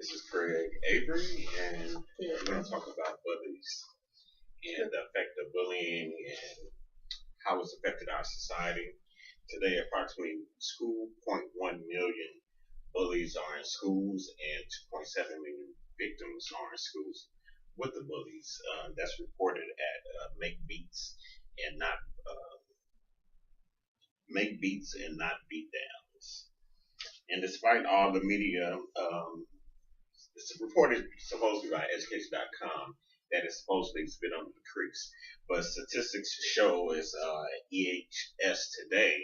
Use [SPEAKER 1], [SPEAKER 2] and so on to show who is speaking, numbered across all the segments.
[SPEAKER 1] This is Craig Avery, and we're going to talk about bullies and the effect of bullying and how it's affected our society. Today, approximately 2.1 million bullies are in schools and 2.7 million victims are in schools with the bullies. That's reported at Make Beats and not Make Beats and not Beat Downs. And despite all the media, it's reported supposedly by education.com that it's supposedly been under the crease. But statistics show as EHS today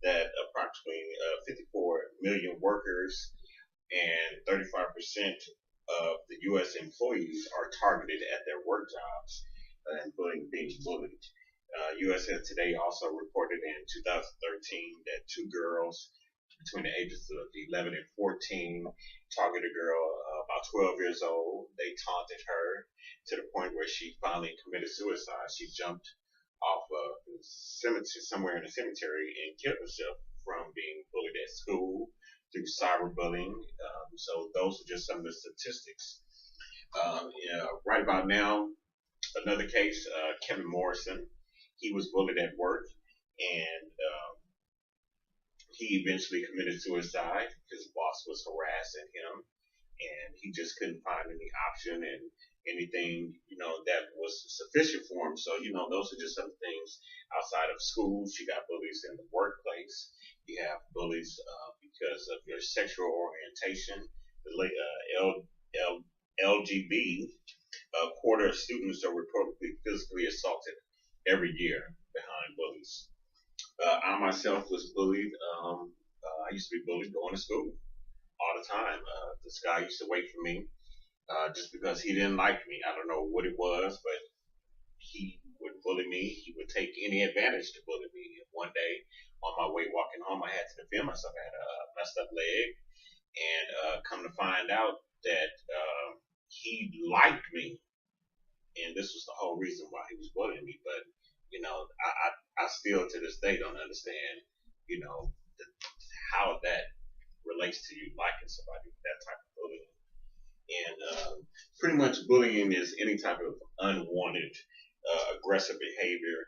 [SPEAKER 1] that approximately 54 million workers and 35% of the U.S. employees are targeted at their work jobs and being bullied. USA Today also reported in 2013 that two girls between the ages of 11 and 14 targeted a girl about 12 years old. They taunted her to the point where she finally committed suicide. She jumped off of the cemetery, somewhere in the cemetery, and killed herself from being bullied at school through cyberbullying. So those are just some of the statistics. Right about now, another case, Kevin Morrison. He was bullied at work, and he eventually committed suicide. His boss was harassing him, and he just couldn't find any option and anything, that was sufficient for him. So, those are just some things outside of schools. You got bullies in the workplace. You have bullies because of your sexual orientation. The LGB, a quarter of students are reportedly physically assaulted every year behind bullies. I myself was bullied. I used to be bullied going to school all the time. This guy used to wait for me just because he didn't like me. I don't know what it was, but he would bully me. He would take any advantage to bully me. One day, on my way walking home, I had to defend myself. I had a messed up leg, and come to find out that he liked me, and this was the whole reason why he was bullying me. But I still to this day don't understand, how that relates to you liking somebody, that type of bullying. And pretty much bullying is any type of unwanted, aggressive behavior.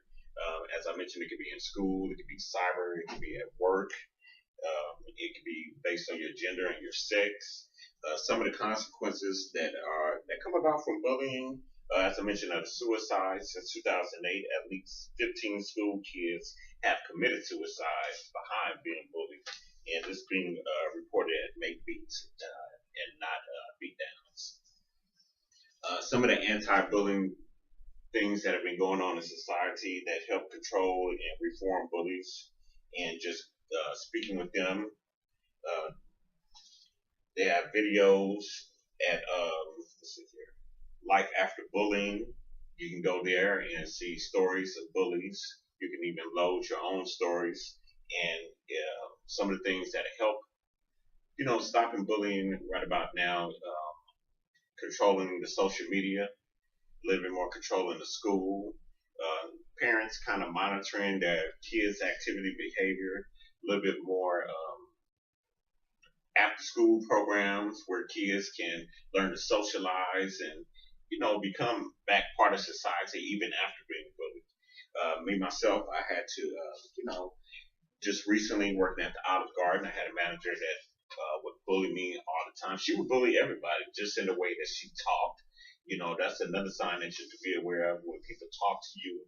[SPEAKER 1] As I mentioned, it could be in school, it could be cyber, it could be at work, it could be based on your gender and your sex. Some of the consequences that come about from bullying, as I mentioned, suicide. Since 2008, at least 15 school kids have committed suicide behind being bullied, and this being reported at Make Beats and not Beat Downs. Some of the anti-bullying things that have been going on in society that help control and reform bullies, and just speaking with them. They have videos at let's see here, Life After Bullying. You can go there and see stories of bullies. You can even load your own stories, and some of the things that help, stopping bullying right about now. Controlling the social media, a little bit more control in the school. Parents kind of monitoring their kids' activity behavior, a little bit more after school programs where kids can learn to socialize and become back part of society even after being bullied. Me myself, I had to just recently working at the Olive Garden, I had a manager that would bully me all the time. She would bully everybody just in the way that she talked. That's another sign that you should be aware of when people talk to you,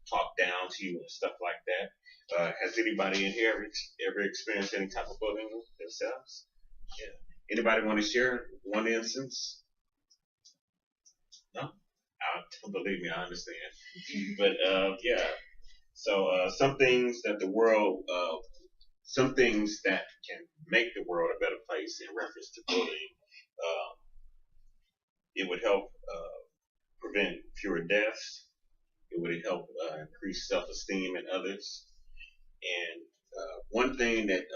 [SPEAKER 1] talk down to you, and stuff like that. Has anybody in here ever experienced any type of bullying themselves? Yeah. Anybody want to share one instance? No? Believe me, I understand. But yeah. So some things that some things that can make the world a better place in reference to bullying. It would help prevent fewer deaths. It would help increase self-esteem in others. And one thing that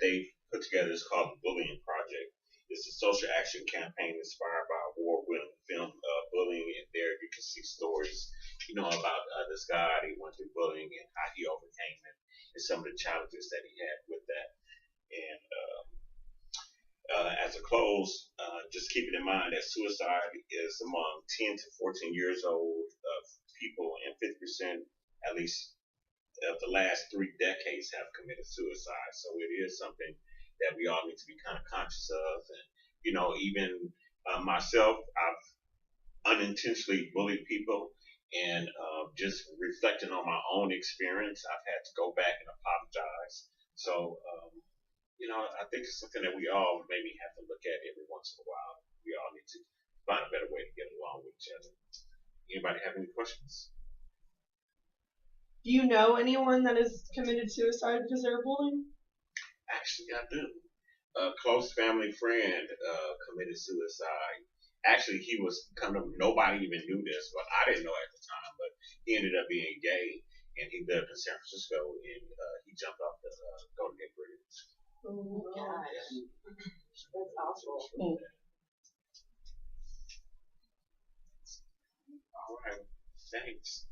[SPEAKER 1] they put together is called the Bullying Project. It's a social action campaign inspired by award-winning film Bullying, and there you can see stories, about this guy. He went through bullying and how he overcame it, and some of the challenges that he had with that. And as a close, just keeping in mind that suicide is among 10 to 14 years old people, and 50% at least of the last 3 decades have committed suicide. So it is something that we all need to be kind of conscious of. And, even myself, I've unintentionally bullied people. And just reflecting on my own experience, I've had to go back and apologize. So, I think it's something that we all maybe have to look at every once in a while. We all need to find a better way to get along with each other. Anybody have any questions?
[SPEAKER 2] Do you know anyone that has committed suicide because they were bullied?
[SPEAKER 1] Actually, I do. A close family friend committed suicide. Actually, he was kind of, nobody even knew this, but I didn't know at the time. But he ended up being gay, and he lived in San Francisco, and he jumped off the Golden Gate Bridge.
[SPEAKER 2] Oh my gosh, that's awful.
[SPEAKER 1] All right, thanks.